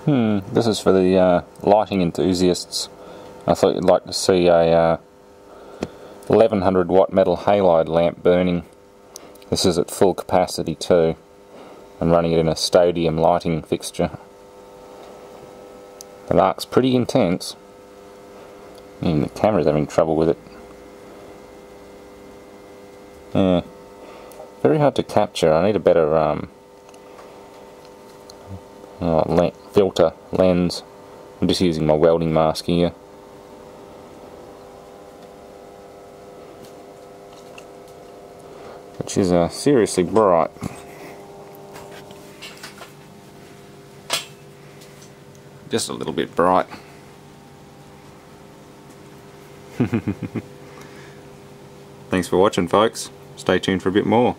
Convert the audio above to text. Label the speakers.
Speaker 1: This is for the lighting enthusiasts. I thought you'd like to see a 1100 watt metal halide lamp burning. This is at full capacity too, and running it in a stadium lighting fixture. The arc's pretty intense. The camera's having trouble with it. Yeah, very hard to capture. I need a better filter lens. I'm just using my welding mask here. Which is seriously bright. Just a little bit bright. Thanks for watching, folks. Stay tuned for a bit more.